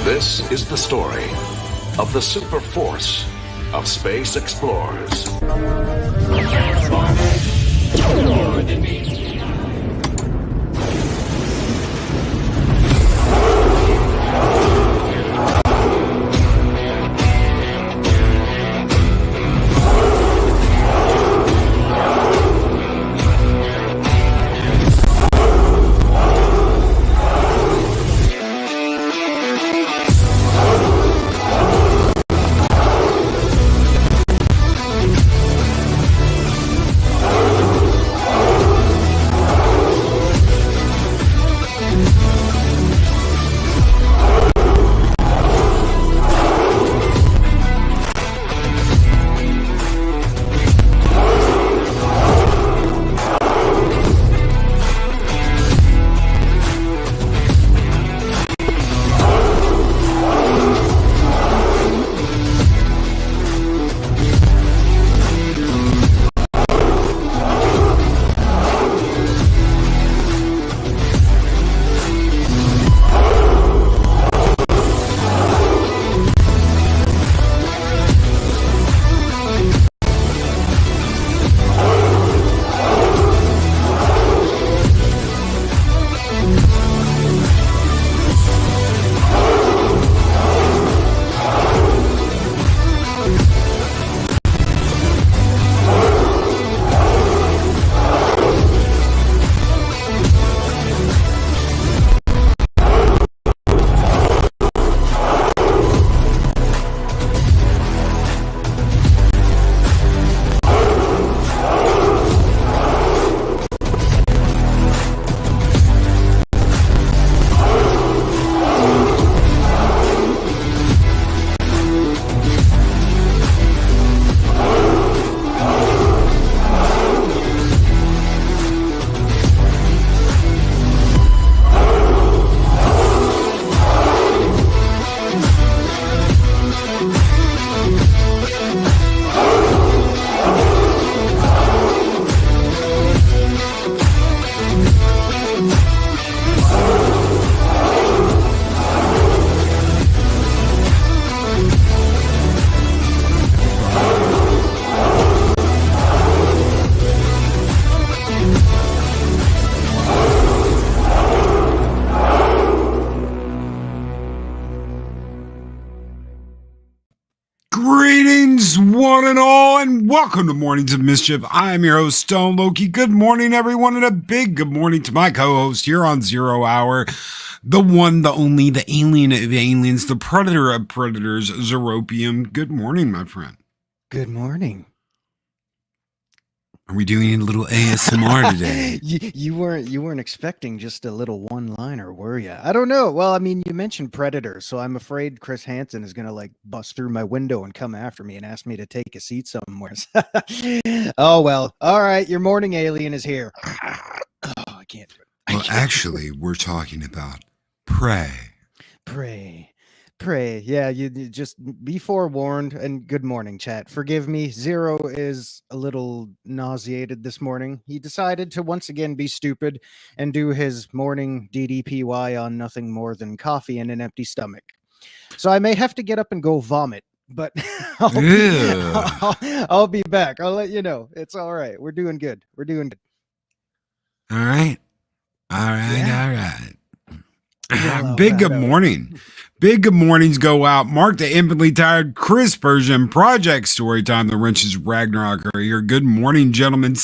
This is the story of the super force of space explorers. More than me. One and all, and welcome to Mornings of Mischief. I'm your host, Stone Loki. Good morning, everyone, and a big good morning to my co-host here on Zero Hour, the one, the only, the alien of aliens, the predator of predators, Zeropium. Good morning, my friend. Good morning. Are we doing a little ASMR today? You weren't expecting just a little one-liner, were you? I don't know. Well, I mean, you mentioned Predator, so I'm afraid Chris Hansen is gonna like bust through my window and come after me and ask me to take a seat somewhere. Oh well. All right, your morning alien is here. Oh, I can't. Well, actually, we're talking about prey. Pray. Yeah, you just be forewarned. And good morning, chat. Forgive me. Zero is a little nauseated this morning. He decided to once again be stupid and do his morning DDPY on nothing more than coffee and an empty stomach. So I may have to get up and go vomit, but I'll be back. I'll let you know. It's all right. We're doing good. All right. Well, Big good morning. Big good mornings go out. Mark the infinitely tired Chris version. Project Storytime. The Wrenches Ragnarok are here. Good morning, gentlemen.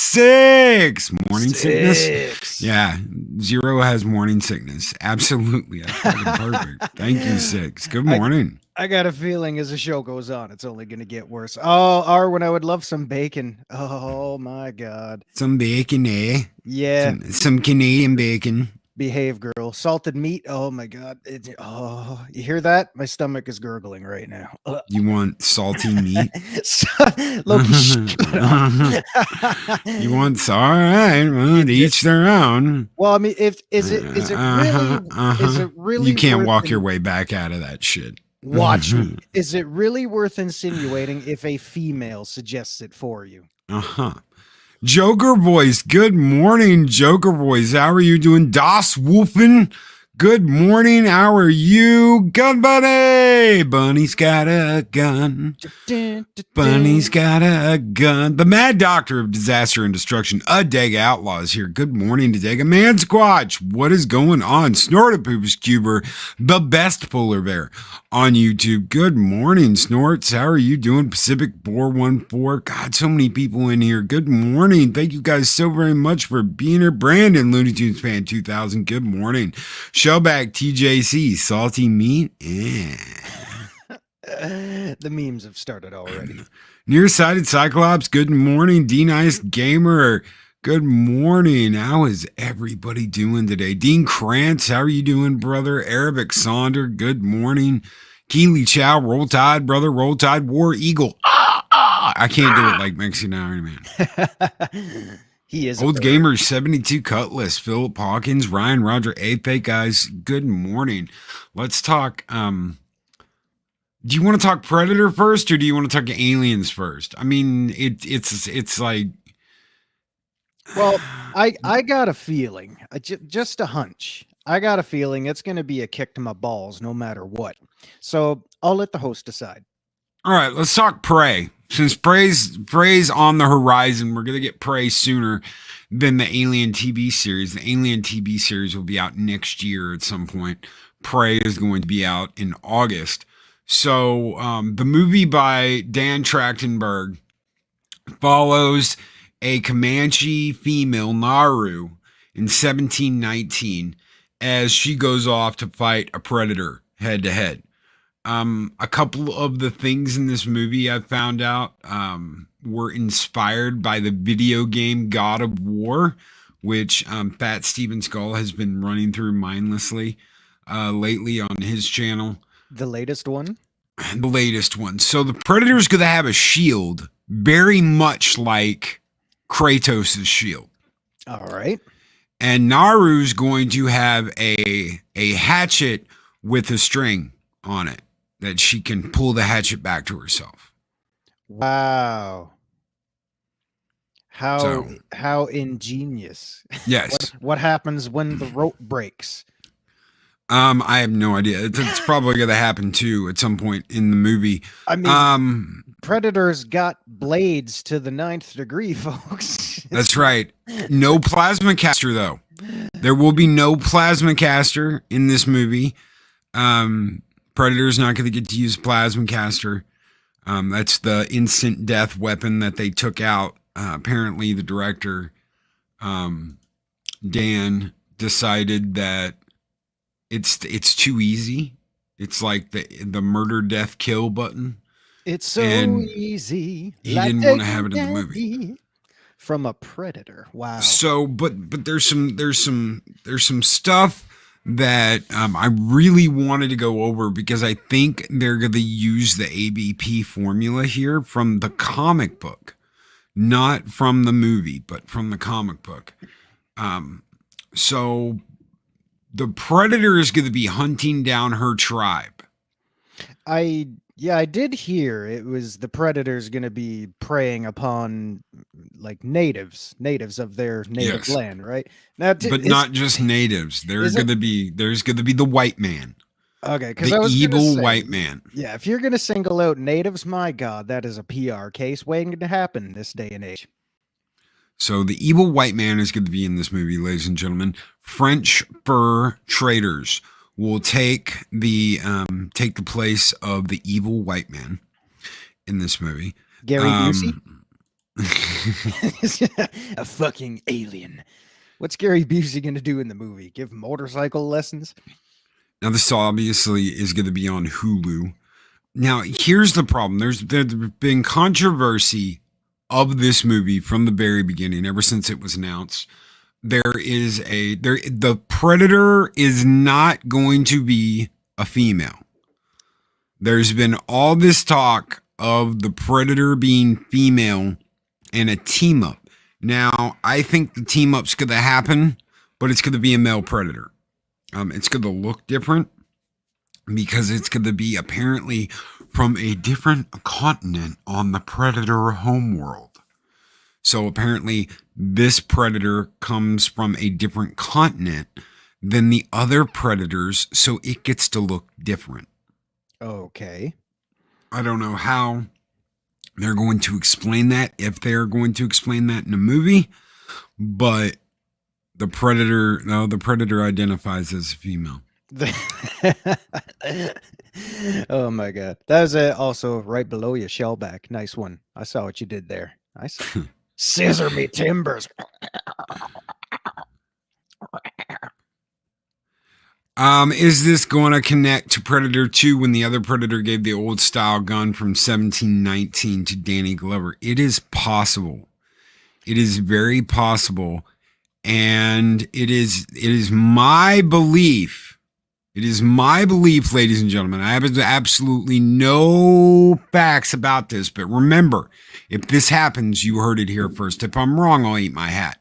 Morning sickness. Yeah. Zero has morning sickness. Absolutely. That's fucking perfect. Thank you, Six. Good morning. I got a feeling as the show goes on, it's only going to get worse. Oh, Arwen, I would love some bacon. Oh my God. Some bacon, eh? Yeah. Some Canadian bacon. Behave, girl. Salted meat. Oh my God. You hear that? My stomach is gurgling right now. You want salty meat? Loki, shut up. You want? All right. Well, each their own. Well, I mean, is it really? You can't walk your way back out of that shit. Watch me. Is it really worth insinuating if a female suggests it for you? Joker voice. Good morning, Joker voice. How are you doing? Das Wolfen. Good morning. How are you? Gun Bunny. Bunny's got a gun. Bunny's got a gun. The Mad Doctor of Disaster and Destruction, Adega Outlaw is here. Good morning, Adega. Man Squatch, what is going on? Snortapoops Cuber, the best polar bear on YouTube. Good morning, Snorts. How are you doing? Pacific 414. God, so many people in here. Good morning. Thank you guys so very much for being here. Brandon, Looney Tunes Fan 2000. Good morning. Shellback TJC, Salty Meat. Yeah. The memes have started already. Nearsighted Cyclops, good morning. D-Nice Gamer, good morning. How is everybody doing today? Dean Krantz, how are you doing, brother? Arabic Sonder, good morning. Keely Chow, Roll Tide, brother. Roll Tide, War Eagle. I can't do it like Mexican Iron Man. He is Old Gamer 72 Cutlass, Philip Hawkins, Ryan Roger Ape, guys. Good morning. Let's talk. Do you want to talk Predator first, or do you want to talk Aliens first? I mean, it's like. Well, I got a feeling, just a hunch. I got a feeling it's going to be a kick to my balls, no matter what. So I'll let the host decide. All right, let's talk Prey. Since Prey's on the horizon, we're going to get Prey sooner than the Alien TV series. The Alien TV series will be out next year at some point. Prey is going to be out in August. So the movie by Dan Trachtenberg follows a Comanche female, Naru, in 1719 as she goes off to fight a predator head-to-head. A couple of the things in this movie I found out were inspired by the video game God of War, which Fat Steven Skull has been running through mindlessly lately on his channel. The latest one? The latest one. So the Predator's going to have a shield very much like Kratos' shield. All right. And Naru's going to have a hatchet with a string on it that she can pull the hatchet back to herself. Wow. How ingenious. Yes. What happens when the rope breaks? I have no idea. It's probably going to happen too at some point in the movie. I mean, Predator's got blades to the 9th degree, folks. That's right. No plasma caster though. There will be no plasma caster in this movie. Predator's not going to get to use plasma caster. That's the instant death weapon that they took out. Apparently the director, Dan, decided that it's too easy. It's like the murder, death, kill button. It's so easy. He didn't want to have it in the movie. From a predator. Wow. So, but there's some stuff that I really wanted to go over because I think they're going to use the ABP formula here from the comic book, not from the movie, but from the comic book. So the Predator is going to be hunting down her tribe. I did hear it was the Predator's going to be preying upon like natives of their native land, right? Now, but not just natives. There's going to be the white man. Okay, because the evil white man. Yeah, if you're going to single out natives, my God, that is a PR case waiting to happen this day and age. So the evil white man is going to be in this movie, ladies and gentlemen. French fur traders will take the place of the evil white man in this movie. Gary Busey? A fucking alien. What's Gary Busey going to do in the movie? Give motorcycle lessons? Now, this obviously is going to be on Hulu. Now, here's the problem. There's been controversy of this movie from the very beginning, ever since it was announced. The Predator is not going to be a female. There's been all this talk of the Predator being female and a team up. Now, I think the team up's going to happen, but it's going to be a male Predator. It's going to look different because it's going to be apparently from a different continent on the Predator homeworld. So apparently this Predator comes from a different continent than the other predators, so it gets to look different. Okay. I don't know how they're going to explain that, if they're going to explain that in a movie, but the predator identifies as a female. Oh my god, that was also right below you, Shellback. Nice one. I saw what you did there. I saw. Scissor me timbers. Is this going to connect to Predator 2 when the other Predator gave the old style gun from 1719 to Danny Glover? It is possible. It is very possible. And it is my belief. It is my belief, ladies and gentlemen. I have absolutely no facts about this, but remember, if this happens, you heard it here first. If I'm wrong, I'll eat my hat.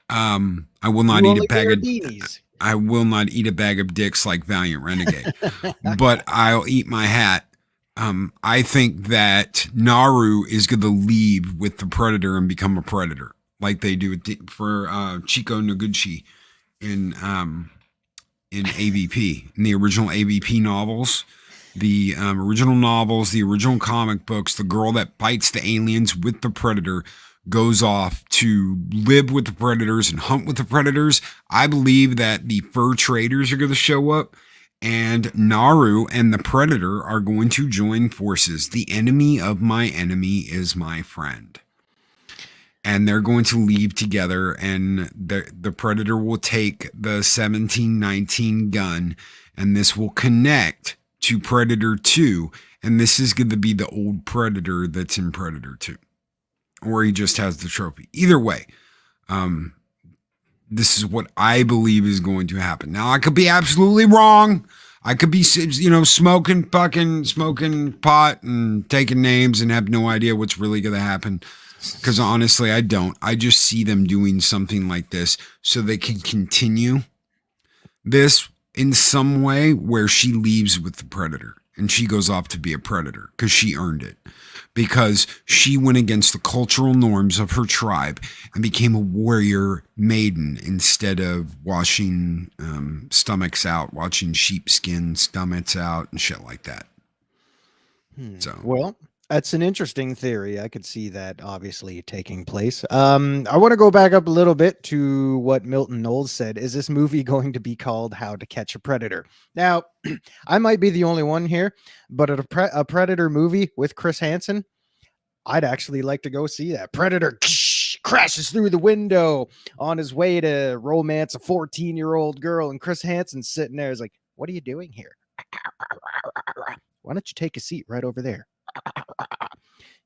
I will not eat a bag of beanies. I will not eat a bag of dicks like Valiant Renegade, but I'll eat my hat. I think that Naru is going to leave with the Predator and become a Predator, like they do for Chico Noguchi in AVP, in the original AVP novels. The original novels, the original comic books, the girl that fights the aliens with the Predator goes off to live with the predators and hunt with the predators. I believe that the fur traders are going to show up, and Naru and the Predator are going to join forces. The enemy of my enemy is my friend. And they're going to leave together, and the Predator will take the 1719 gun, and this will connect to Predator 2, and this is going to be the old Predator that's in Predator 2. Or he just has the trophy. Either way, this is what I believe is going to happen. Now, I could be absolutely wrong. I could be, smoking pot and taking names and have no idea what's really going to happen. Because honestly, I don't. I just see them doing something like this so they can continue this in some way where she leaves with the Predator and she goes off to be a Predator because she earned it. Because she went against the cultural norms of her tribe and became a warrior maiden instead of washing stomachs out, watching sheepskin stomachs out and shit like that. So, well, that's an interesting theory. I could see that obviously taking place. I want to go back up a little bit to what Milton Knowles said. Is this movie going to be called How to Catch a Predator? Now, I might be the only one here, but a Predator movie with Chris Hansen, I'd actually like to go see that. Predator crashes through the window on his way to romance a 14-year-old girl, and Chris Hansen's sitting there is like, what are you doing here? Why don't you take a seat right over there?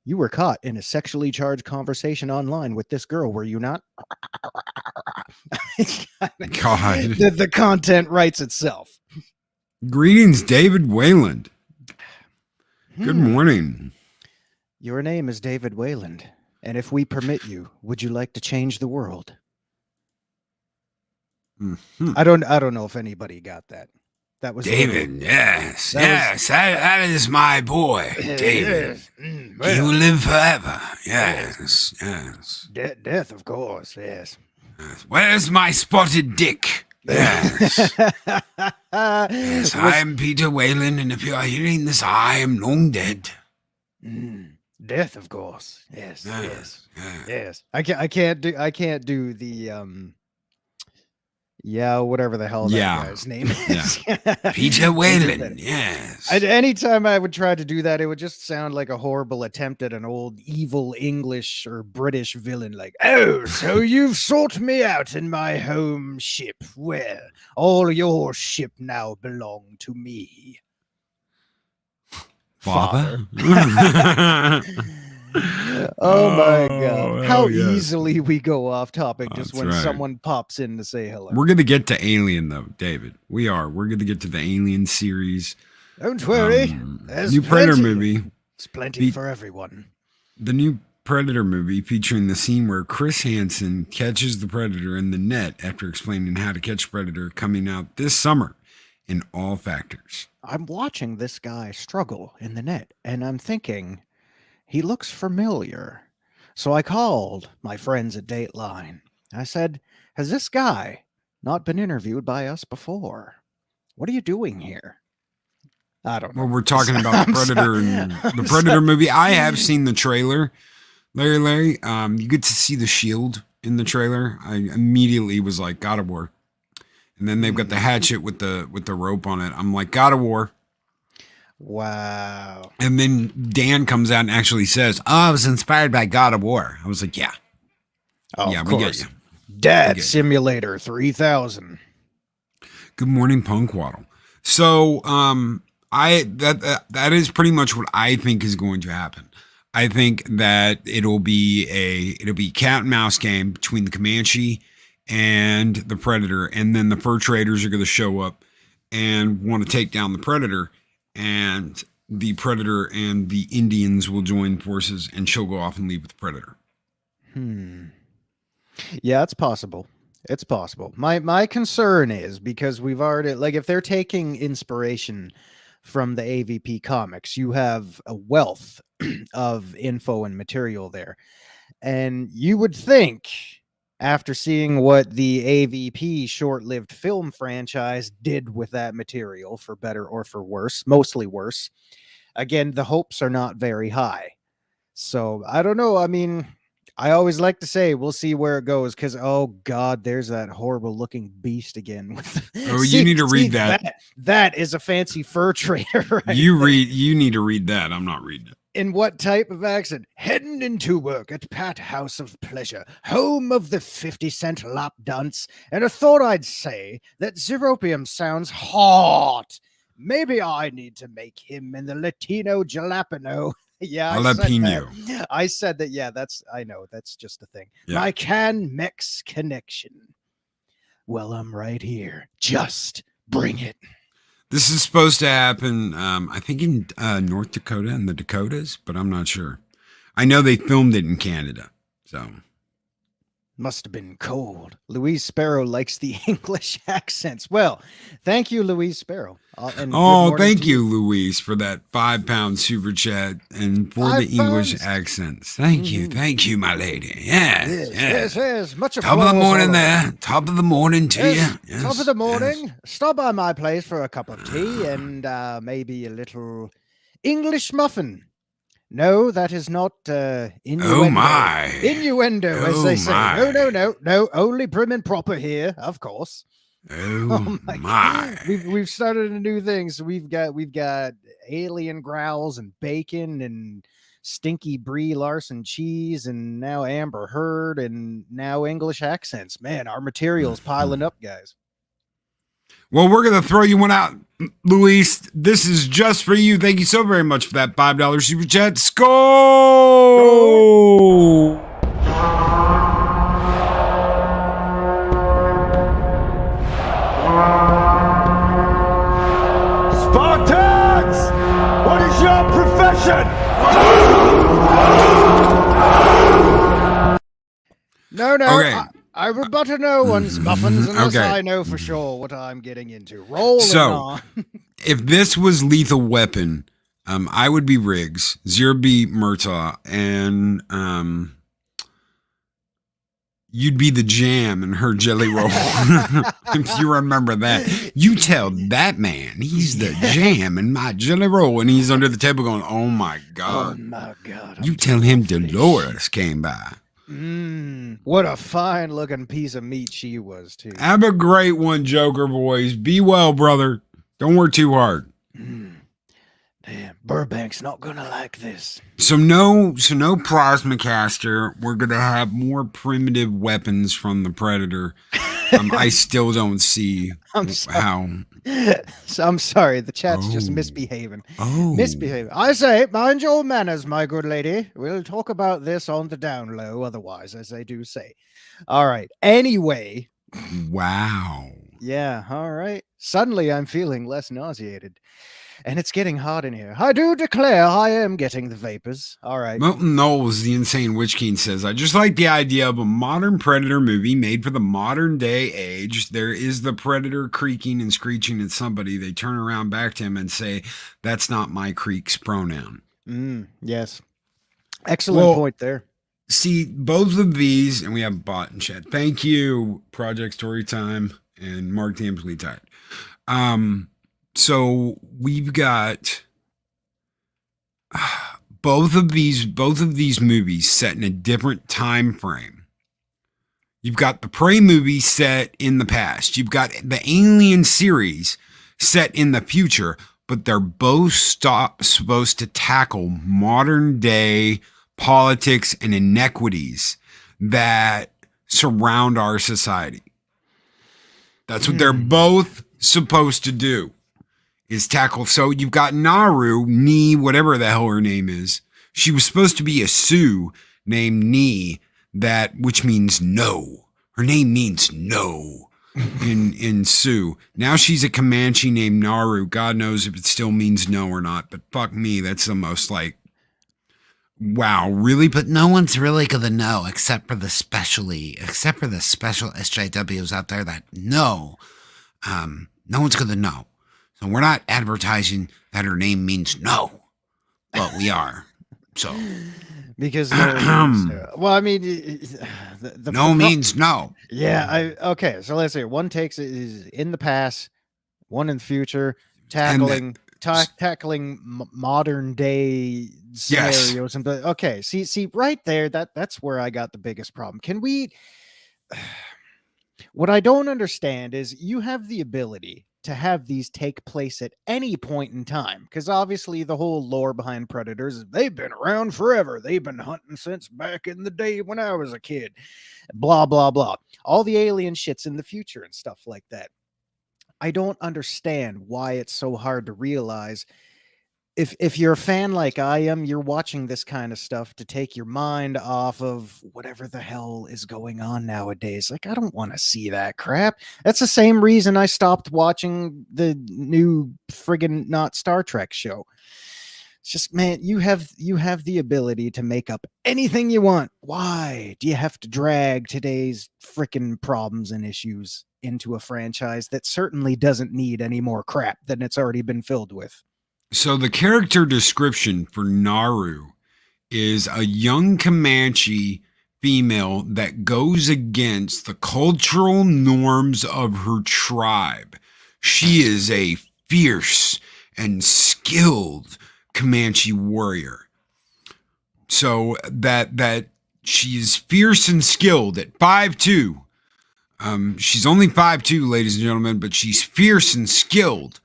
You were caught in a sexually charged conversation online with this girl, were you not? God. The content writes itself. Greetings, David Wayland. Good morning. Your name is David Wayland, and if we permit you, would you like to change the world? Mm-hmm. I don't know if anybody got that. That was David. Yes, that is my boy, David. He will live forever. Yes. Death, of course. Yes. Where's my spotted dick? Yes. Yes, I am Peter Wayland, and if you are hearing this, I am long dead. Death, of course. Yes. I can't do the whatever the hell that guy's name is. Peter Wayland, yes. Anytime I would try to do that, it would just sound like a horrible attempt at an old evil English or British villain, like, oh, so you've sought me out in my home ship. Well, all your ship now belong to me. Father. Oh my God. How easily we go off topic just when someone pops in to say hello. We're going to get to Alien, though, David. We are. We're going to get to the Alien series. Don't worry. There's new Predator movie. It's plenty for everyone. The new Predator movie featuring the scene where Chris Hansen catches the Predator in the net after explaining how to catch Predator, coming out this summer in all factors. I'm watching this guy struggle in the net, and I'm thinking, he looks familiar. So I called my friends at Dateline. I said, has this guy not been interviewed by us before. What are you doing here? I don't know. Well, we're talking about the Predator and the Predator movie. I have seen the trailer, Larry. You get to see the shield in the trailer. I immediately was like, God of War. And then they've got the hatchet with the rope on it. I'm like, God of War. Wow. And then Dan comes out and actually says, "Oh, I was inspired by God of War." I was like, "Yeah, Oh, yeah, of we course. get you." Dad Simulator 3000. Good morning, Punkwaddle. So, that is pretty much what I think is going to happen. I think that it'll be cat and mouse game between the Comanche and the Predator, and then the fur traders are going to show up and want to take down the Predator, and the Predator and the Indians will join forces, and she'll go off and leave with the Predator. Yeah, it's possible. It's possible. My concern is because we've already, like, if they're taking inspiration from the AVP comics, you have a wealth of info and material there. And you would think, after seeing what the AVP short-lived film franchise did with that material, for better or for worse, mostly worse, again, the hopes are not very high. So I don't know. I mean, I always like to say we'll see where it goes, because oh god, there's that horrible looking beast again. Oh, you need to read that. That is a fancy fur trader, right? You need to read that. I'm not reading it. In what type of accent? Heading into work at Pat House of Pleasure, home of the 50-cent lap dance, and I thought I'd say that Zeropium sounds hot. Maybe I need to make him in the Latino jalapeno. Yeah, Jalapeno. I said that. Yeah, I know. That's just a thing. Yeah. My Can-Mex connection. Well, I'm right here. Just bring it. This is supposed to happen, I think, in North Dakota and the Dakotas, but I'm not sure. I know they filmed it in Canada, so. Must have been cold. Louise Sparrow likes the English accents. Well, thank you, Louise Sparrow. Thank you, Louise, for that 5-pound super chat and for the English accents. Thank you, my lady. Yes. Much top of the morning there. Top of the morning to you. Yes, top of the morning. Yes. Stop by my place for a cup of tea and maybe a little English muffin. No, that is not innuendo. Oh my. Innuendo, as they say. No. Only prim and proper here, of course. Oh my. We've started a new thing. So we've got alien growls and bacon and stinky Brie Larson cheese and now Amber Heard and now English accents. Man, our material's piling up, guys. Well, we're going to throw you one out, Luis. This is just for you. Thank you so very much for that $5 super chat. Skull! Spartans! What is your profession? No. Okay. I would butter no one's muffins unless I know for sure what I'm getting into. Rolling on. If this was Lethal Weapon, I would be Riggs, Zero be Murtaugh, and you'd be the Jam and her Jelly Roll. If you remember that. You tell that man he's the Jam and my Jelly Roll, and he's under the table going, oh my God. Oh my God. You tell him Dolores came by. What a fine looking piece of meat she was too. Have a great one, Joker boys. Be well, brother. Don't work too hard. Damn, Burbank's not gonna like this. So no plasma caster. We're gonna have more primitive weapons from the Predator. I still don't see how. So I'm sorry, the chat's just misbehaving. Oh. Misbehaving. I say, mind your manners, my good lady. We'll talk about this on the down low, otherwise, as they do say. All right. Anyway. Wow. Yeah, all right. Suddenly I'm feeling less nauseated. And it's getting hot in here. I do declare I am getting the vapors. All right. Milton Knowles, the insane Witch King, says, I just like the idea of a modern Predator movie made for the modern day age. There is the Predator creaking and screeching at somebody. They turn around back to him and say, that's not my creek's pronoun. Yes. Excellent point there. See, both of these, and we have bot in chat. Thank you, Project Storytime. and Mark the Infinitely Tired. So we've got both of these movies set in a different time frame. You've got the Prey movie set in the past. You've got the Alien series set in the future, but they're both supposed to tackle modern day politics and inequities that surround our society. That's what they're both supposed to do, is tackle. So you've got Naru, Nee, whatever the hell her name is. She was supposed to be a Sioux named Nee, which means no. Her name means no in Sioux. Now she's a Comanche named Naru. God knows if it still means no or not, but fuck me, that's the most like, wow, really? But no one's really gonna know except for the special SJWs out there that know. No one's gonna know. So we're not advertising that her name means no, but we are. So because well, I mean, the no means no. Yeah. Okay. So let's say one takes it is in the past, one in the future, tackling modern day scenarios. And okay, see right there, that's where I got the biggest problem. Can we? What I don't understand is you have the ability to have these take place at any point in time, because obviously the whole lore behind Predators is they've been around forever. They've been hunting since back in the day when I was a kid. Blah blah blah. All the alien shit's in the future and stuff like that. I don't understand why it's so hard to realize. If you're a fan like I am, you're watching this kind of stuff to take your mind off of whatever the hell is going on nowadays. Like, I don't want to see that crap. That's the same reason I stopped watching the new friggin' not Star Trek show. It's just, man, you have the ability to make up anything you want. Why do you have to drag today's frickin' problems and issues into a franchise that certainly doesn't need any more crap than it's already been filled with? So the character description for Naru is a young Comanche female that goes against the cultural norms of her tribe. She is a fierce and skilled Comanche warrior. So that she's fierce and skilled at 5'2". She's only 5'2", ladies and gentlemen, but she's fierce and skilled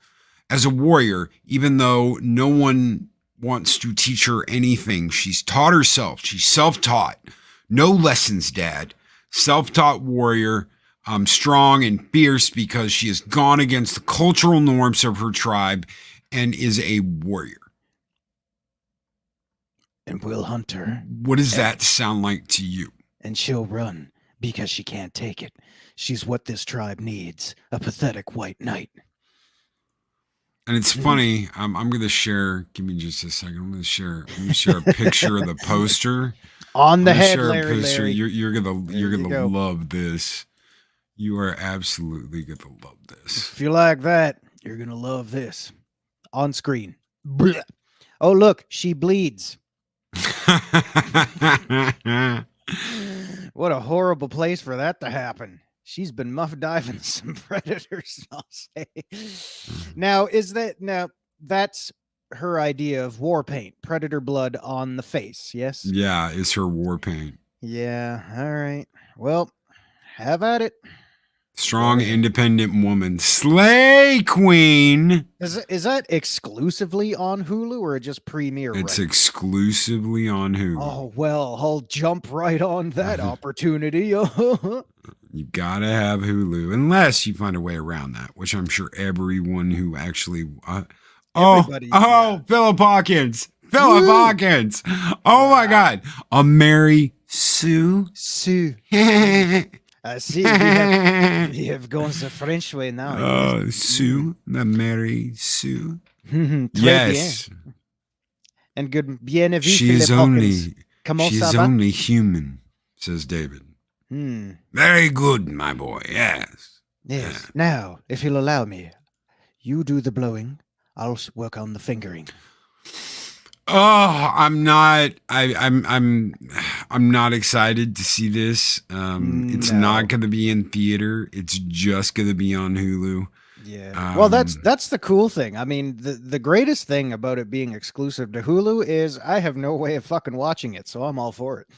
as a warrior, even though no one wants to teach her anything. She's taught herself. She's self-taught. No lessons, Dad. Self-taught warrior, strong and fierce because she has gone against the cultural norms of her tribe and is a warrior. And we'll hunt her. What does that sound like to you? And she'll run because she can't take it. She's what this tribe needs, a pathetic white knight. And it's funny. I'm going to share. Give me just a second. I'm going to share a picture of the poster on the head, Larry. You're gonna love this. You are absolutely gonna love this. If you like that, you're gonna love this. On screen. Blech. Oh, look, she bleeds. What a horrible place for that to happen. She's been muff diving some predators, I'll say. Now, that's her idea of war paint, predator blood on the face, yes? Yeah, it's her war paint. Yeah, all right. Well, have at it. Strong, independent woman. Slay Queen. Is that exclusively on Hulu or just premiere? It's exclusively on Hulu. Oh, well, I'll jump right on that opportunity. You gotta have Hulu, unless you find a way around that, which I'm sure everyone who actually... Philip Hawkins. Philip Hawkins. Oh, my God. A Mary Sue. I see. We have gone the French way now. Sue. The Mary Sue. Yes. Bien. And good. Bien vu, she is only human, says David. Very good, my boy. Yes. Yes. Yeah. Now, if you'll allow me, you do the blowing. I'll work on the fingering. Oh, I'm not. I'm not excited to see this. It's not No. going to be in theater. It's just going to be on Hulu. Yeah. Well, that's the cool thing. I mean, the greatest thing about it being exclusive to Hulu is I have no way of fucking watching it, so I'm all for it.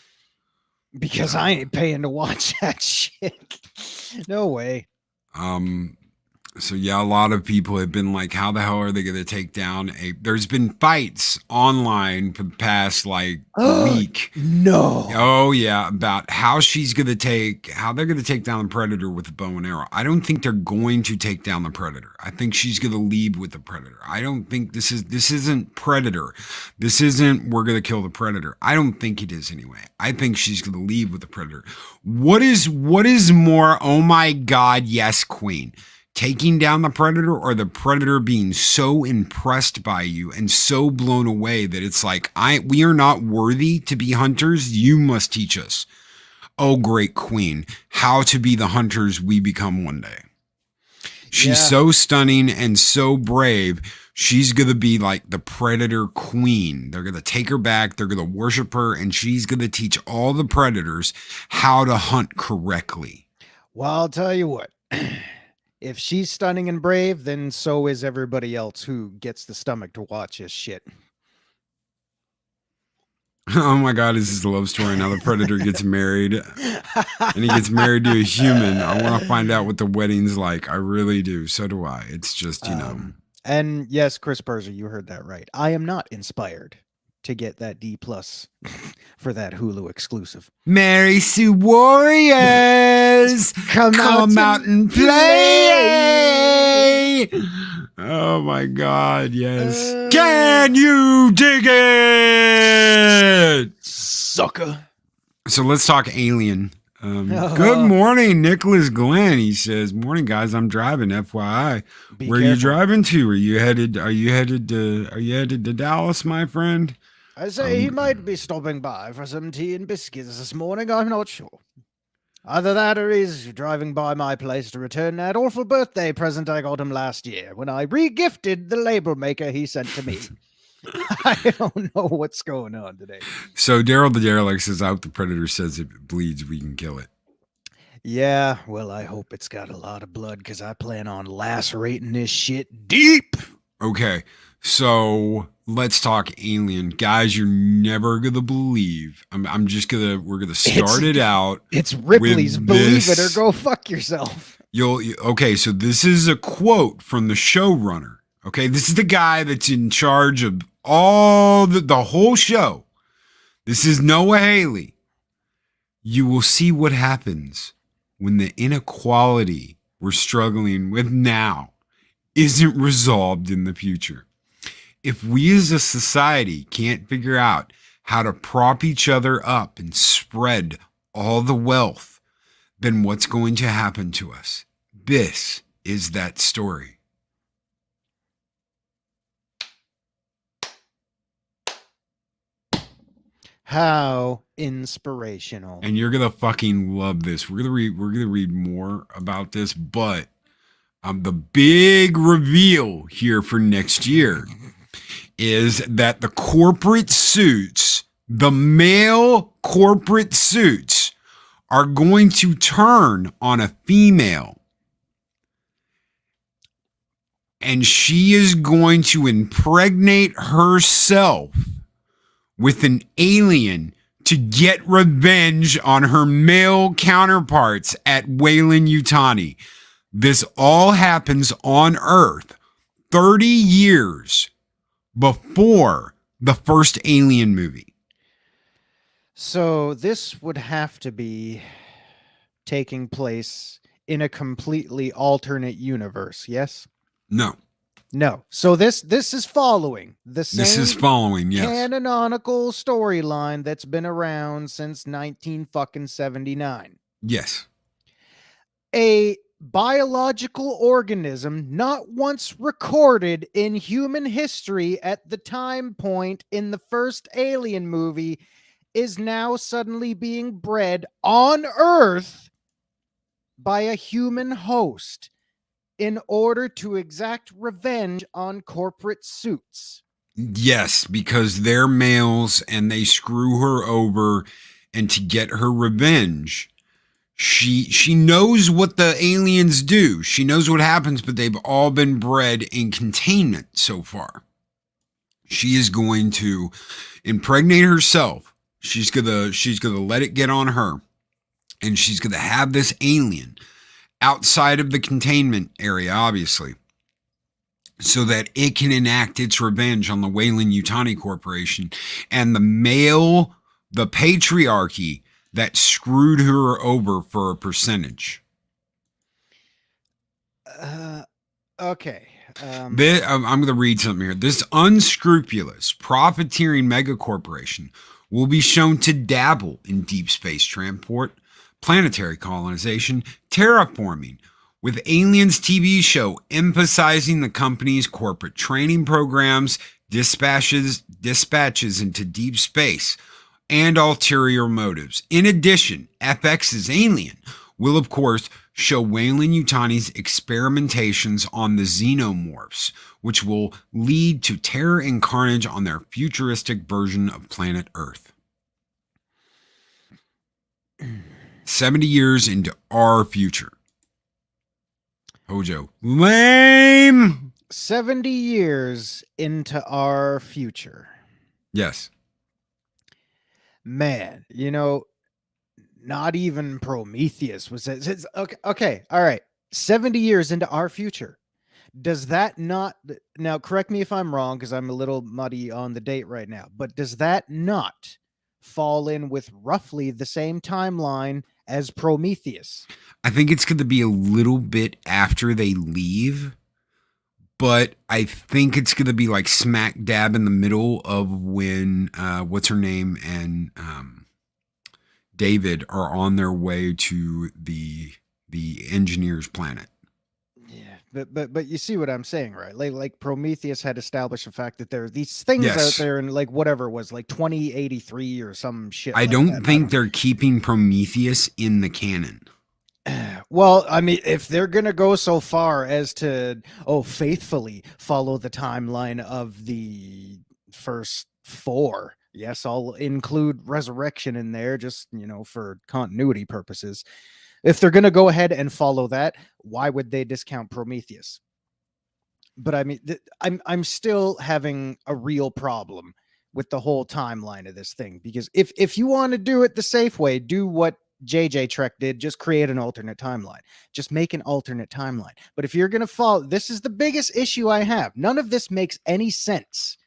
Because I ain't paying to watch that shit. No way. So yeah, a lot of people have been like, how the hell are they going to take down there's been fights online for the past like week. No. Oh yeah, about how they're going to take down the Predator with a bow and arrow. I don't think they're going to take down the Predator. I think she's going to leave with the Predator. I don't think this isn't Predator. This isn't we're going to kill the Predator. I don't think it is anyway. I think she's going to leave with the Predator. What is more, oh my God, yes, Queen. Taking down the Predator or the Predator being so impressed by you and so blown away that it's like, we are not worthy to be hunters. You must teach us, oh great Queen, how to be the hunters we become one day. She's so stunning and so brave. She's going to be like the Predator Queen. They're going to take her back. They're going to worship her, and she's going to teach all the Predators how to hunt correctly. Well, I'll tell you what. If she's stunning and brave, then so is everybody else who gets the stomach to watch this shit. Oh my God, is this a love story? Now the Predator gets married and he gets married to a human. I want to find out what the wedding's like. I really do. So do I. It's just, you know. And yes, Chris Perzer, you heard that right. I am not inspired to get that D+ for that Hulu exclusive. Mary Sue Warriors, come out and play. Oh my God, yes. Can you dig it? Sucker. So let's talk Alien. Good morning, Nicholas Glenn. He says, "Morning, guys. I'm driving. FYI, where are you driving to? Are you headed to Dallas, my friend?" I say he might be stopping by for some tea and biscuits this morning. I'm not sure. Either that or he's driving by my place to return that awful birthday present I got him last year when I re-gifted the label maker he sent to me. I don't know what's going on today. So Daryl the Derelict says, "I hope the Predator says if it bleeds, we can kill it." Yeah, well, I hope it's got a lot of blood because I plan on lacerating this shit deep. Okay, so let's talk Alien, guys. You're never gonna believe. We're gonna start it out. It's Ripley's "Believe It or Go Fuck Yourself." Okay, so this is a quote from the showrunner. Okay, this is the guy that's in charge of all the whole show. This is Noah Hawley. "You will see what happens when the inequality we're struggling with now isn't resolved in the future. If we as a society can't figure out how to prop each other up and spread all the wealth, then what's going to happen to us? This is that story." How inspirational. And you're gonna fucking love this. We're gonna read more about this, but the big reveal here for next year is that the corporate suits, the male corporate suits, are going to turn on a female. And she is going to impregnate herself with an alien to get revenge on her male counterparts at Weyland-Yutani. This all happens on Earth 30 years before the first Alien movie. So this would have to be taking place in a completely alternate universe, yes? No. No. So this is following the same Yes. canonical storyline that's been around since 1979. Yes. A biological organism not once recorded in human history at the time point in the first Alien movie is now suddenly being bred on Earth by a human host in order to exact revenge on corporate suits. Yes, because they're males and they screw her over, and to get her revenge, she knows what the aliens do. She knows what happens, but they've all been bred in containment so far. She is going to impregnate herself. She's gonna let it get on her, and she's gonna have this alien outside of the containment area, obviously, so that it can enact its revenge on the Weyland-Yutani Corporation and the patriarchy that screwed her over for a percentage. Okay. I'm going to read something here. This unscrupulous, profiteering megacorporation will be shown to dabble in deep space transport, planetary colonization, terraforming, with Aliens TV show emphasizing the company's corporate training programs, dispatches into deep space, and ulterior motives. In addition, FX's Alien will, of course, show Weyland-Yutani's experimentations on the xenomorphs, which will lead to terror and carnage on their futuristic version of planet Earth. 70 years into our future. Hojo. Lame! 70 years into our future. Yes. Man, not even Prometheus was it. Okay, all right. 70 years into our future. Does that not, now correct me if I'm wrong, because I'm a little muddy on the date right now, but does that not fall in with roughly the same timeline as Prometheus? I think it's going to be a little bit after they leave, but I think it's going to be like smack dab in the middle of when, what's her name, and David are on their way to the engineer's planet. Yeah, but you see what I'm saying, right? Like Prometheus had established the fact that there are these things Yes. out there, and like whatever it was, like 2083 or some shit. I like don't that. think they're keeping Prometheus in the canon. Well, I mean, if they're gonna go so far as to faithfully follow the timeline of the first four, yes, I'll include Resurrection in there, just for continuity purposes. If they're gonna go ahead and follow that, why would they discount Prometheus? But I mean, I'm still having a real problem with the whole timeline of this thing, because if you want to do it the safe way, do what JJ Trek did, just create an alternate timeline. Just make an alternate timeline. But if you're going to follow, this is the biggest issue I have. None of this makes any sense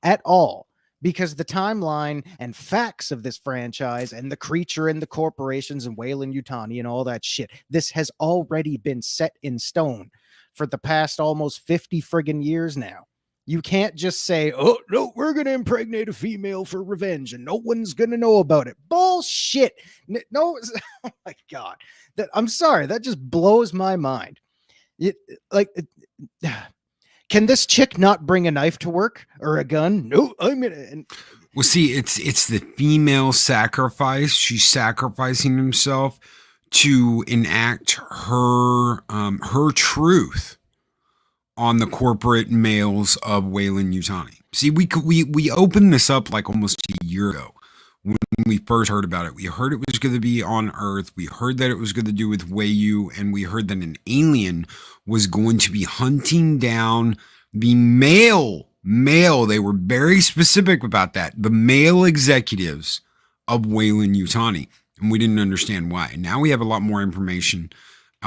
at all, because the timeline and facts of this franchise and the creature and the corporations and Weyland-Yutani and all that shit, this has already been set in stone for the past almost 50 friggin' years now. You can't just say, oh, no, we're going to impregnate a female for revenge and no one's going to know about it. Bullshit. No, oh my God. I'm sorry. That just blows my mind. Can this chick not bring a knife to work or a gun? No, I'm going to. Well, see, it's the female sacrifice. She's sacrificing himself to enact her truth on the corporate males of Weyland-Yutani. See, we opened this up like almost a year ago when we first heard about it. We heard it was going to be on Earth. We heard that it was going to do with Weyu, and we heard that an alien was going to be hunting down the male. They were very specific about that. The male executives of Weyland-Yutani. And we didn't understand why. Now we have a lot more information.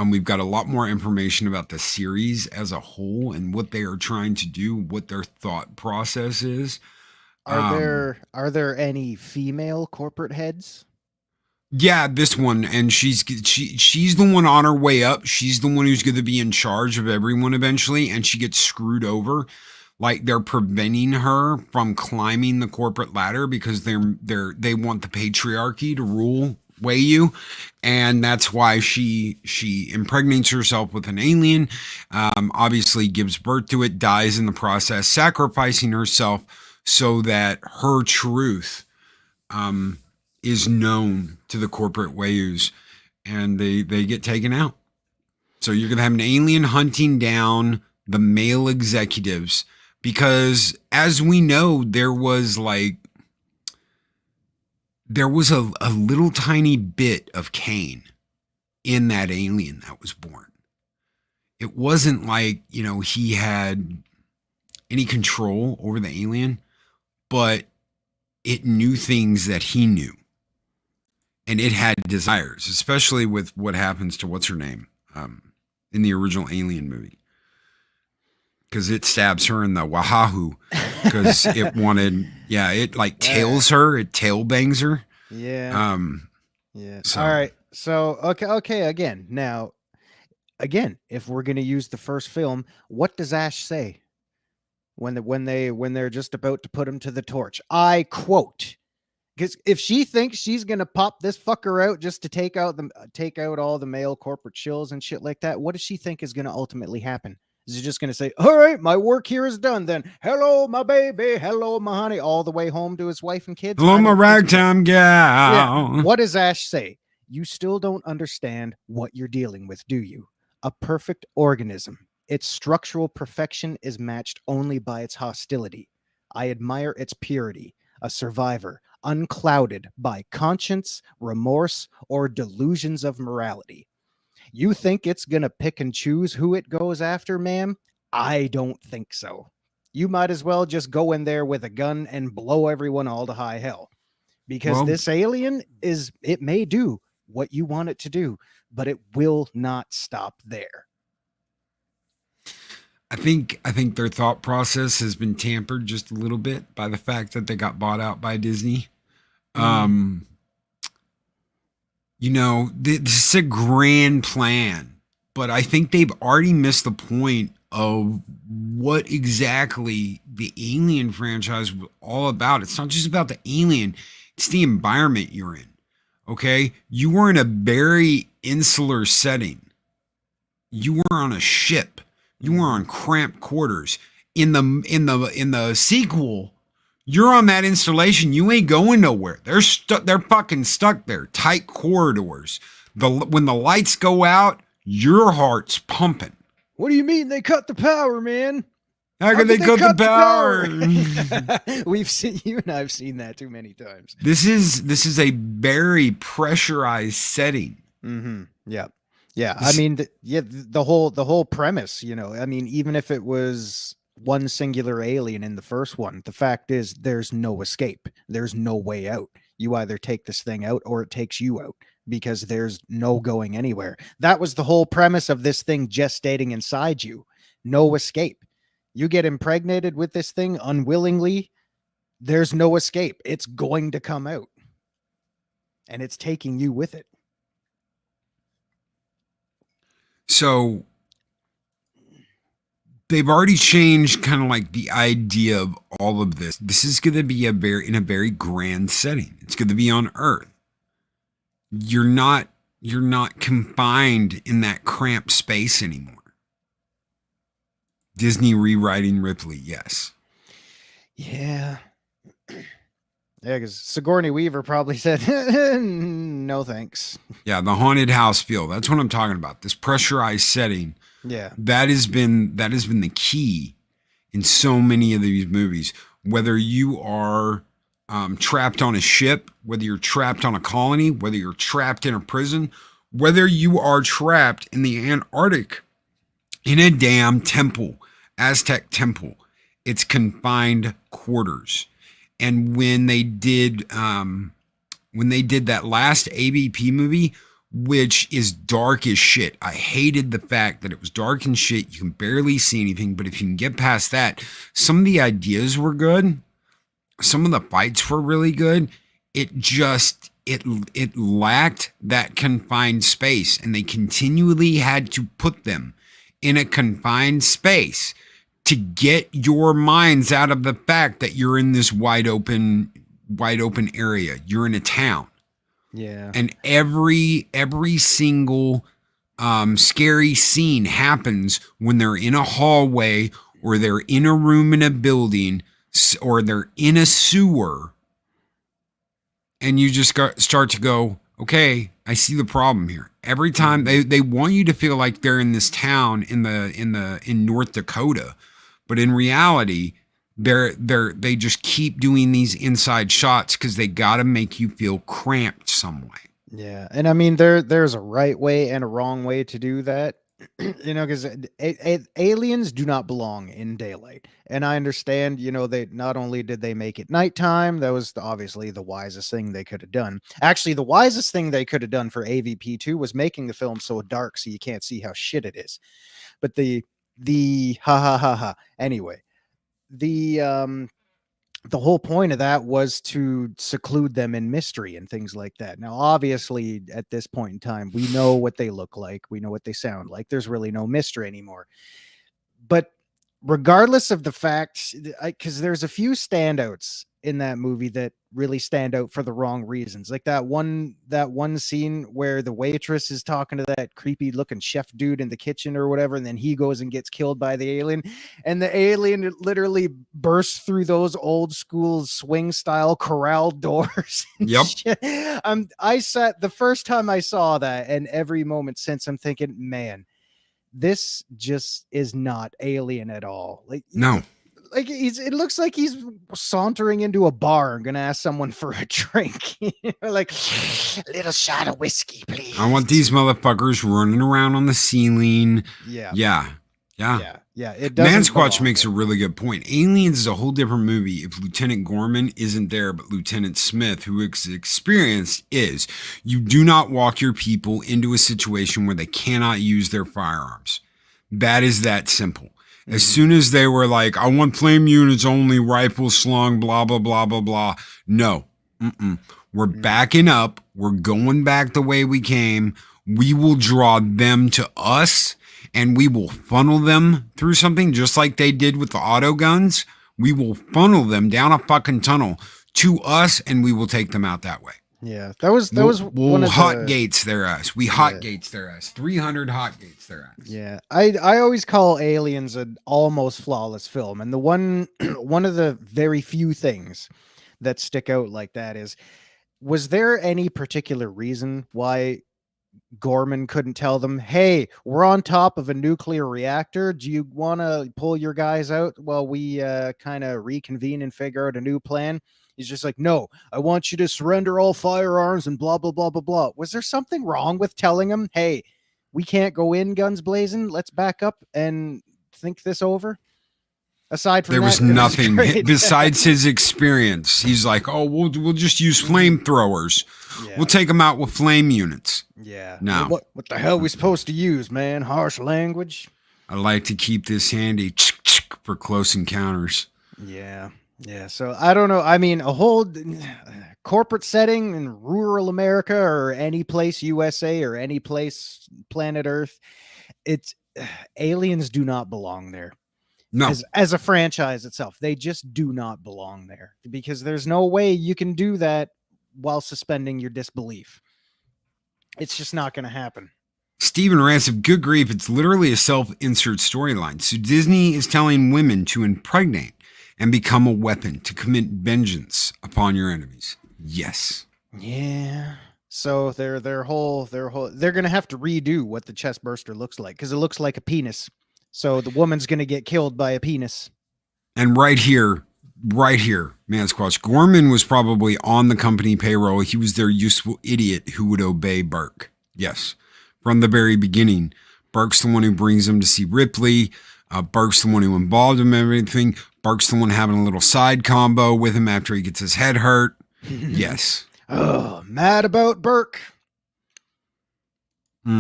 We've got a lot more information about the series as a whole and what they are trying to do, what their thought process is. Are there any female corporate heads? Yeah, this one, and she's the one on her way up. She's the one who's going to be in charge of everyone eventually, and she gets screwed over. Like they're preventing her from climbing the corporate ladder because they want the patriarchy to rule Weyu, and that's why she impregnates herself with an alien, obviously gives birth to it, dies in the process, sacrificing herself so that her truth is known to the corporate Weyus, and they get taken out. So you're gonna have an alien hunting down the male executives because as we know, there was a little tiny bit of Cain in that alien that was born. It wasn't like, he had any control over the alien, but it knew things that he knew. And it had desires, especially with what happens to what's her name in the original Alien movie. Because it stabs her in the wahoo because it wanted, it tails her, it tail bangs her. Yeah. Yeah. So. All right. So, okay. Again, if we're going to use the first film, what does Ash say when they're just about to put him to the torch? I quote, because if she thinks she's going to pop this fucker out just to take out all the male corporate shills and shit like that, what does she think is going to ultimately happen? Is he just going to say, all right, my work here is done then. Hello, my baby. Hello, my honey. All the way home to his wife and kids. Hello, my ragtime gal. Yeah. What does Ash say? You still don't understand what you're dealing with, do you? A perfect organism. Its structural perfection is matched only by its hostility. I admire its purity. A survivor, unclouded by conscience, remorse, or delusions of morality. You think it's going to pick and choose who it goes after, ma'am? I don't think so. You might as well just go in there with a gun and blow everyone all to high hell. Because this alien it may do what you want it to do, but it will not stop there. I think their thought process has been tampered just a little bit by the fact that they got bought out by Disney. This is a grand plan, but I think they've already missed the point of what exactly the Alien franchise was all about. It's not just about the alien, it's the environment you're in. Okay? You were in a very insular setting. You were on a ship. You were on cramped quarters. In the sequel, you're on that installation. You ain't going nowhere. They're stuck. They're fucking stuck there. Tight corridors. When the lights go out, your heart's pumping. What do you mean they cut the power, man? How could they cut the power? We've seen, you and I've seen that too many times. This is a very pressurized setting. Mm-hmm. Yeah. Yeah. I mean, the whole premise, I mean, even if it was one singular alien in the first one, the fact is there's no escape. There's no way out. You either take this thing out or it takes you out, because there's no going anywhere. That was the whole premise of this thing gestating inside you. No escape. You get impregnated with this thing unwillingly, there's no escape. It's going to come out. And it's taking you with it. So they've already changed kind of like the idea of all of this. This is going to be in a very grand setting. It's going to be on Earth. You're not confined in that cramped space anymore. Disney rewriting Ripley, yes. Yeah. Yeah, because Sigourney Weaver probably said, no thanks. Yeah, the haunted house feel. That's what I'm talking about. This pressurized setting. Yeah. That has been the key in so many of these movies. Whether you are trapped on a ship, whether you're trapped on a colony, whether you're trapped in a prison, whether you are trapped in the Antarctic in a damn temple, Aztec temple, it's confined quarters. And when they did that last ABP movie, which is dark as shit, I hated the fact that it was dark and shit. You can barely see anything, but if you can get past that, some of the ideas were good. Some of the fights were really good. It lacked that confined space, and they continually had to put them in a confined space to get your minds out of the fact that you're in this wide open area. You're in a town. Yeah. And every single scary scene happens when they're in a hallway, or they're in a room in a building, or they're in a sewer. And you just start to go, okay, I see the problem here. Every time they want you to feel like they're in this town in North Dakota. But in reality, they just keep doing these inside shots because they got to make you feel cramped some way. Yeah, and I mean there's a right way and a wrong way to do that. Because aliens do not belong in daylight, and I understand. They not only did they make it nighttime, that was obviously the wisest thing they could have done. Actually, the wisest thing they could have done for AVP2 was making the film so dark so you can't see how shit it is. But the ha ha ha ha. Anyway, the whole point of that was to seclude them in mystery and things like that. Now, obviously, at this point in time, we know what they look like. We know what they sound like. There's really no mystery anymore. But regardless of the fact, because there's a few standouts in that movie that really stand out for the wrong reasons. Like that one scene where the waitress is talking to that creepy looking chef dude in the kitchen or whatever, and then he goes and gets killed by the alien, and the alien literally bursts through those old school swing style corral doors. Yep. I sat the first time I saw that, and every moment since, I'm thinking, man, this just is not Alien at all. No. It looks like he's sauntering into a bar and gonna ask someone for a drink. Like, little shot of whiskey, please. I want these motherfuckers running around on the ceiling. Yeah. It does. Mansquatch makes a really good point. Aliens is a whole different movie if Lieutenant Gorman isn't there, but Lieutenant Smith, who is experienced, is. You do not walk your people into a situation where they cannot use their firearms. That is that simple. As soon as they were like, I want flame units only, rifle slung, blah, blah, blah, blah, blah. No. We're backing up. We're going back the way we came. We will draw them to us, and we will funnel them through something just like they did with the auto guns. We will funnel them down a fucking tunnel to us, and we will take them out that way. Yeah, that was we'll hot gates their ass. We hot gates their ass. 300 hot gates their ass. Yeah, I always call Aliens an almost flawless film, and the one of the very few things that stick out like that is, was there any particular reason why Gorman couldn't tell them, hey, we're on top of a nuclear reactor. Do you want to pull your guys out while we kind of reconvene and figure out a new plan? He's just like, no, I want you to surrender all firearms and blah, blah, blah, blah, blah. Was there something wrong with telling him, hey, we can't go in guns blazing. Let's back up and think this over? Aside from there was that, nothing besides his experience. He's like, oh, we'll just use flamethrowers. Yeah. We'll take them out with flame units. Yeah. No. What the hell are we supposed to use, man? Harsh language? I like to keep this handy for close encounters. Yeah. Yeah. So I don't know. I mean, a whole corporate setting in rural America or any place, USA or any place, planet Earth, it's aliens do not belong there. No. As a franchise itself, they just do not belong there, because there's no way you can do that while suspending your disbelief. It's just not going to happen. Steven Ransom, good grief, it's literally a self-insert storyline. So Disney is telling women to impregnate and become a weapon to commit vengeance upon your enemies. Yes. Yeah. So they're going to have to redo what the chest burster looks like, because it looks like a penis. So the woman's going to get killed by a penis. And right here, Mansquatch, Gorman was probably on the company payroll. He was their useful idiot who would obey Burke. Yes. From the very beginning, Burke's the one who brings him to see Ripley. Burke's the one who involved him in everything. Burke's the one having a little side combo with him after he gets his head hurt. Yes. Oh, mad about Burke.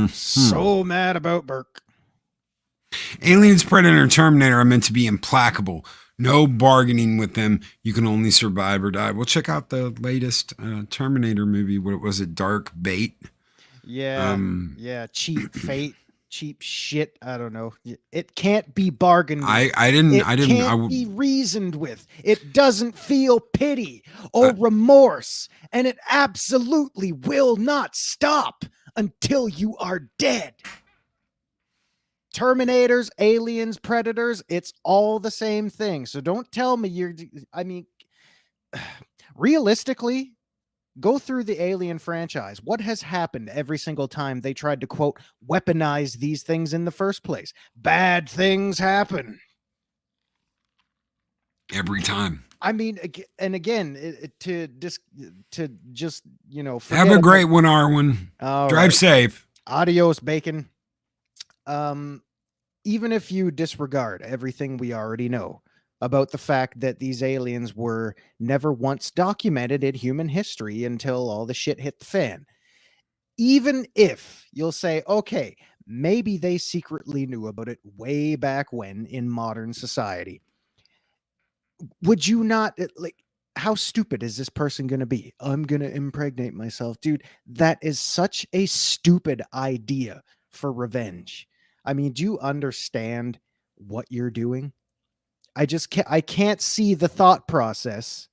So mad about Burke. Aliens, Predator, and Terminator are meant to be implacable. No bargaining with them. You can only survive or die. We'll check out the latest Terminator movie. What was it? Dark Bait? Yeah. Cheap fate. Cheap shit. I don't know. It can't be bargained with. It can't be reasoned with. It doesn't feel pity or remorse. And it absolutely will not stop until you are dead. Terminators, aliens, predators, it's all the same thing. So don't tell me realistically, go through the Alien franchise. What has happened every single time they tried to, quote, weaponize these things in the first place? Bad things happen. every time. I mean, and again, to just Have forget a about. great one, Arwen. All Drive right. safe. Adios, bacon. Even if you disregard everything we already know about the fact that these aliens were never once documented in human history until all the shit hit the fan, even if you'll say, okay, maybe they secretly knew about it way back when in modern society, would you not like, how stupid is this person going to be? I'm going to impregnate myself. Dude, that is such a stupid idea for revenge. I mean, do you understand what you're doing? I can't see the thought process,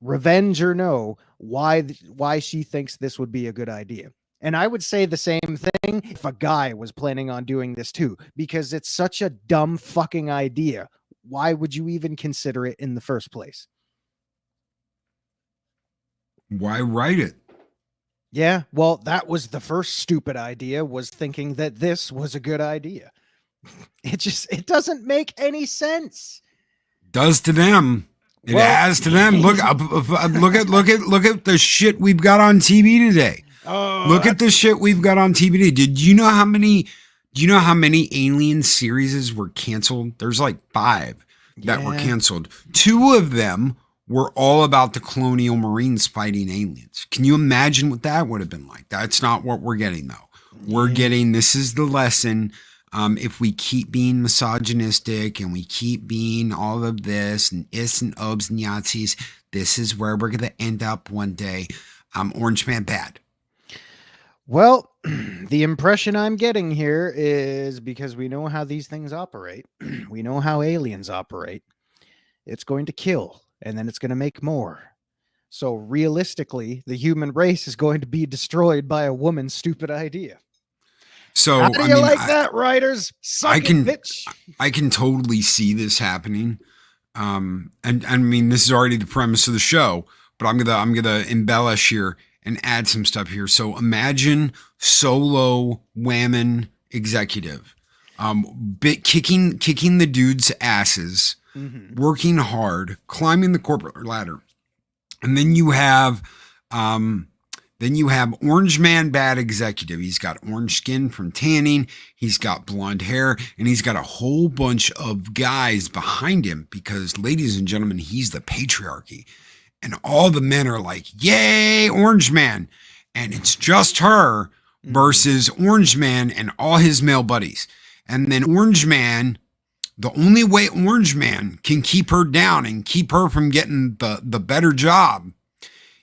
revenge or no, why she thinks this would be a good idea. And I would say the same thing if a guy was planning on doing this too, because it's such a dumb fucking idea. Why would you even consider it in the first place? Why write it? Yeah, well, that was the first stupid idea, was thinking that this was a good idea. It doesn't make any sense. Does to them. It has to them. Look at the shit we've got on TV today. Look at the shit we've got on TV today. Do you know how many Alien series were canceled? There's like 5 that were canceled. 2 of them were all about the colonial marines fighting aliens. Can you imagine what that would have been like? That's not what we're getting though. We're getting, this is the lesson. If we keep being misogynistic and we keep being all of this and is and obs and Yahtzees, this is where we're going to end up one day. Orange Man bad. Well, the impression I'm getting here is, because we know how these things operate, we know how aliens operate, it's going to kill and then it's going to make more. So realistically, the human race is going to be destroyed by a woman's stupid idea. So how do you that, writers? Suck it, bitch. I can totally see this happening. And I mean, this is already the premise of the show, but I'm gonna embellish here and add some stuff here. So imagine solo women executive, kicking the dudes' asses, working hard, climbing the corporate ladder, and then you have Orange Man bad executive. He's got orange skin from tanning. He's got blonde hair, and he's got a whole bunch of guys behind him because, ladies and gentlemen, he's the patriarchy. And all the men are like, yay, Orange Man. And it's just her versus Orange Man and all his male buddies. And then Orange Man, the only way Orange Man can keep her down and keep her from getting the better job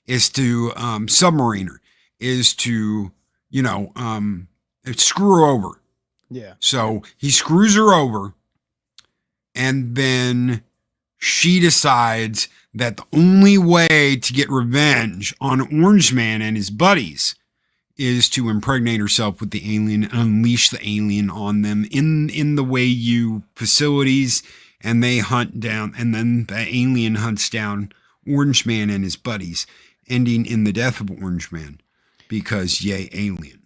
is to submarine her, is to, screw her over. Yeah. So he screws her over, and then she decides that the only way to get revenge on Orange Man and his buddies is to impregnate herself with the alien and unleash the alien on them in the Wayu facilities, and they hunt down, and then the alien hunts down Orange Man and his buddies, ending in the death of Orange Man, because yay, alien.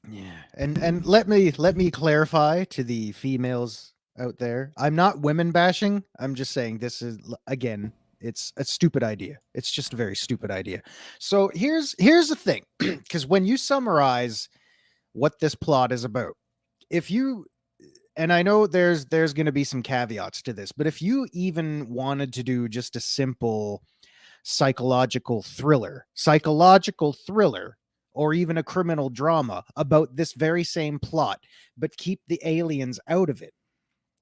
Yeah. And let me clarify to the females out there. I'm not women bashing. I'm just saying this is, again, it's a stupid idea. It's just a very stupid idea. So here's the thing, because when you summarize what this plot is about, and I know there's going to be some caveats to this, but if you even wanted to do just a simple psychological thriller, or even a criminal drama about this very same plot, but keep the aliens out of it.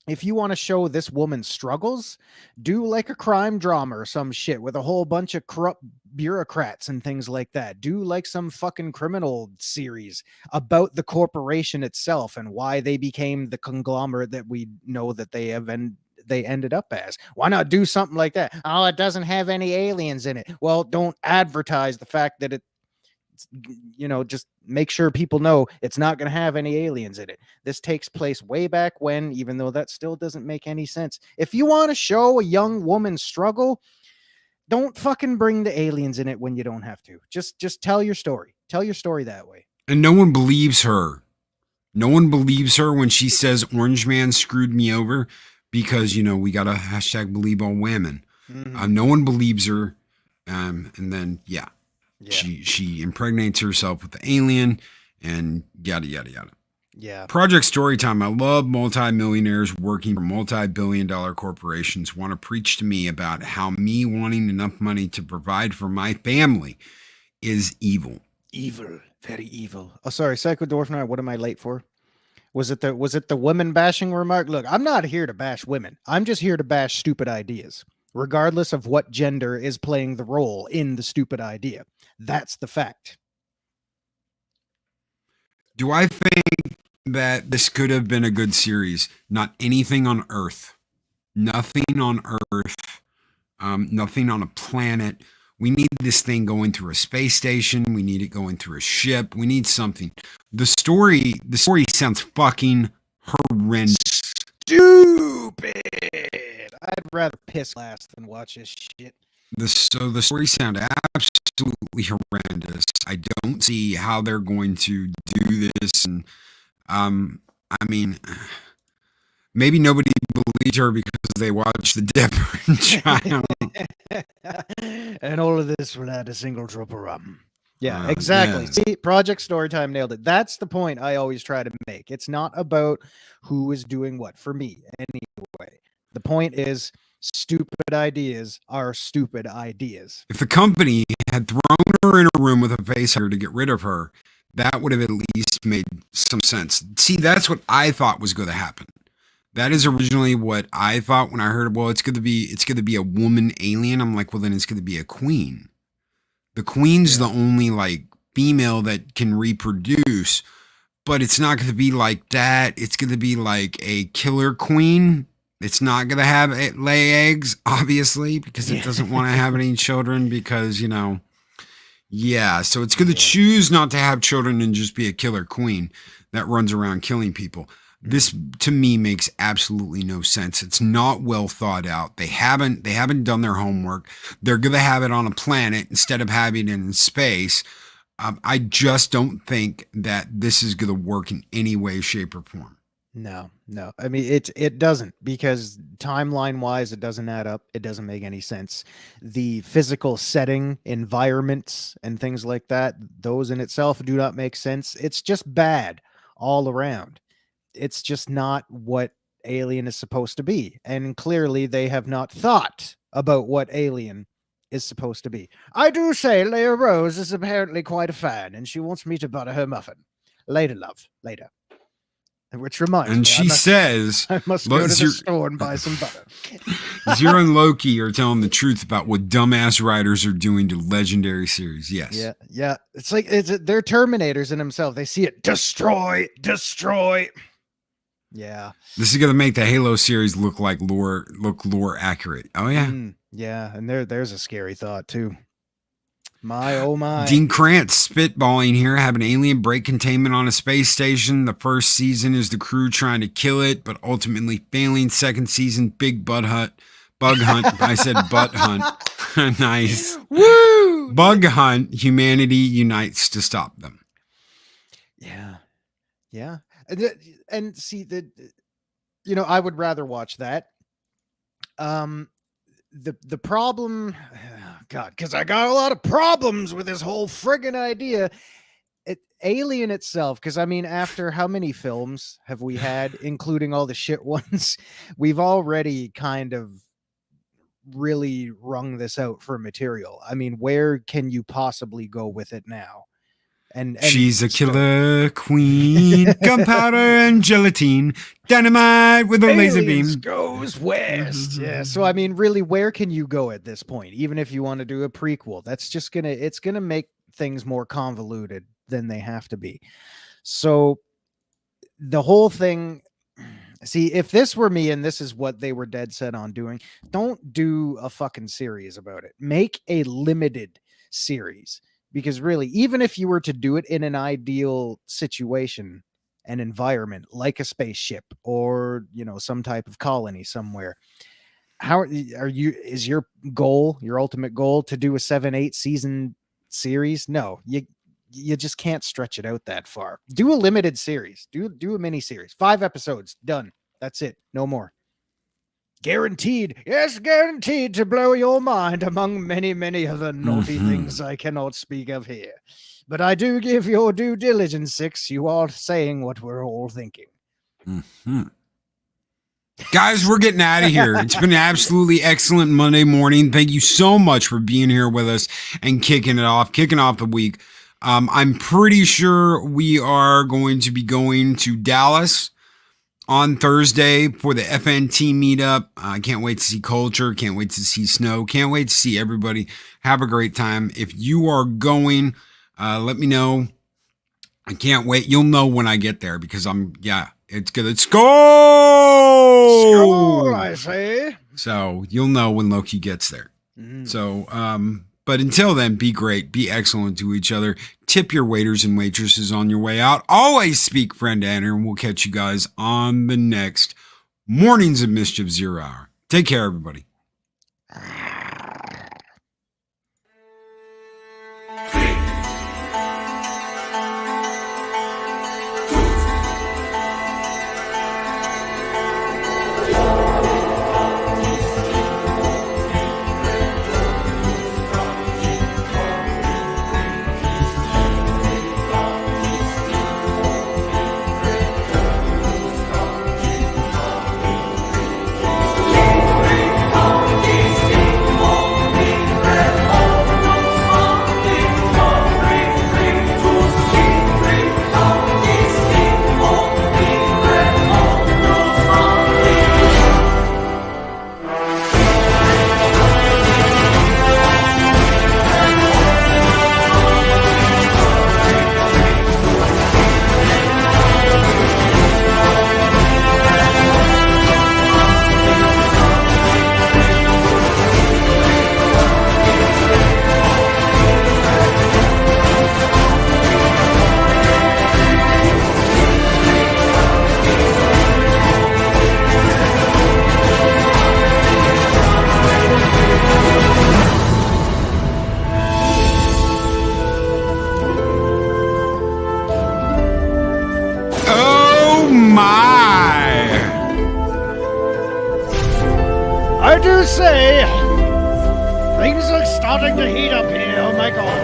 If you want to show this woman's struggles, do like a crime drama or some shit with a whole bunch of corrupt bureaucrats and things like that. Do like some fucking criminal series about the corporation itself and why they became the conglomerate that we know that they have, and they ended up as. Why not do something like that? Oh, it doesn't have any aliens in it. Well, don't advertise the fact that it's, just make sure people know it's not going to have any aliens in it. This takes place way back when, even though that still doesn't make any sense. If you want to show a young woman's struggle, don't fucking bring the aliens in it when you don't have to. Just tell your story. Tell your story that way. And no one believes her. No one believes her when she says Orange Man screwed me over, because, we got a hashtag believe all women. Mhm. No one believes her. And then, Yeah. she impregnates herself with the alien and yada, yada, yada. Yeah. Project Storytime. I love multimillionaires working for multi-billion-dollar corporations want to preach to me about how me wanting enough money to provide for my family is evil. Evil. Very evil. Oh, sorry, Psycho Dwarf Knight, what am I late for? Was it the women bashing remark? Look, I'm not here to bash women. I'm just here to bash stupid ideas, regardless of what gender is playing the role in the stupid idea. That's the fact. Do I think that this could have been a good series? Not anything on Earth. Nothing on Earth. Nothing on a planet. We need this thing going through a space station. We need it going through a ship. We need something. The story sounds fucking horrendous. Stupid. I'd rather piss last than watch this shit. The story sound absolutely horrendous. I don't see how they're going to do this. And I mean, maybe nobody believed her because they watched The Depper Child. And all of this without a single drop of rum. Yeah, exactly. Yes. See, Project Storytime nailed it. That's the point I always try to make. It's not about who is doing what for me, anyway. The point is, stupid ideas are stupid ideas. If the company had thrown her in a room with a facehugger to get rid of her, that would have at least made some sense. See, that's what I thought was going to happen. That is originally what I thought when I heard, well, it's going to be a woman alien. I'm like, well, then it's going to be a queen. The queen's the only like female that can reproduce, but it's not going to be like that. It's going to be like a killer queen. It's not going to have it lay eggs, obviously, because it doesn't want to have any children because, so it's going to choose not to have children and just be a killer queen that runs around killing people. This to me makes absolutely no sense. It's not well thought out. They haven't done their homework. They're going to have it on a planet instead of having it in space. I just don't think that this is going to work in any way, shape, or form. No. I mean, it doesn't, because timeline wise, it doesn't add up. It doesn't make any sense. The physical setting, environments, and things like that, those in itself do not make sense. It's just bad all around. It's just not what Alien is supposed to be. And clearly they have not thought about what Alien is supposed to be. I do say Leia Rose is apparently quite a fan, and she wants me to butter her muffin. Later, love. Later. Which reminds me, and she says, I must go to the store and buy some butter. Zero and Loki are telling the truth about what dumbass writers are doing to legendary series. Yes. Yeah. It's like they're Terminators in themselves. They see it. Destroy. Yeah. This is going to make the Halo series look lore accurate. Oh yeah. Yeah, and there's a scary thought too. My oh my. Dean Krantz spitballing here. Have an alien break containment on a space station. The first season is the crew trying to kill it, but ultimately failing. Second season, big bug hunt. I said butt hunt. Nice. Woo! Bug hunt. Humanity unites to stop them. Yeah. And see I would rather watch that. The problem, God, because I got a lot of problems with this whole friggin' idea. Alien itself, because I mean, after how many films have we had, including all the shit ones, we've already kind of really wrung this out for material. I mean, where can you possibly go with it now? And she's a killer queen, gunpowder and gelatine, dynamite with a laser beam. Goes west. Yeah. So I mean, really, where can you go at this point? Even if you want to do a prequel, that's just it's gonna make things more convoluted than they have to be. So the whole thing. See, if this were me and this is what they were dead set on doing, don't do a fucking series about it. Make a limited series. Because really, even if you were to do it in an ideal situation and environment, like a spaceship or, some type of colony somewhere, is your goal, your ultimate goal, to do a 7-8 season series? No, you just can't stretch it out that far. Do a limited series, do a mini series, 5 episodes, done. That's it. No more. Guaranteed, yes, guaranteed to blow your mind among many, many other naughty things I cannot speak of here. But I do give your due diligence, Six. You are saying what we're all thinking. Guys, we're getting out of here. It's been an absolutely excellent Monday morning. Thank you so much for being here with us and kicking off the week. I'm pretty sure we are going to be going to Dallas on Thursday for the FNT meetup. I can't wait to see Culture. Can't wait to see Snow. Can't wait to see everybody. Have a great time. If you are going, let me know. I can't wait. You'll know when I get there because it's good. Let's go! Skull, I say. So you'll know when Loki gets there. So, but until then, be great, be excellent to each other. Tip your waiters and waitresses on your way out. Always speak friend to enter, and we'll catch you guys on the next Mornings of Mischief Zero Hour. Take care, everybody. I do say, things are starting to heat up here. Oh my god.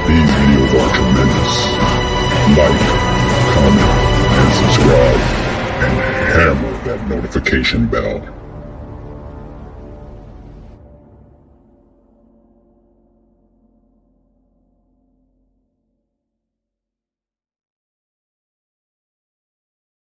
These videos are tremendous. Like, comment, and subscribe, and hammer that notification bell.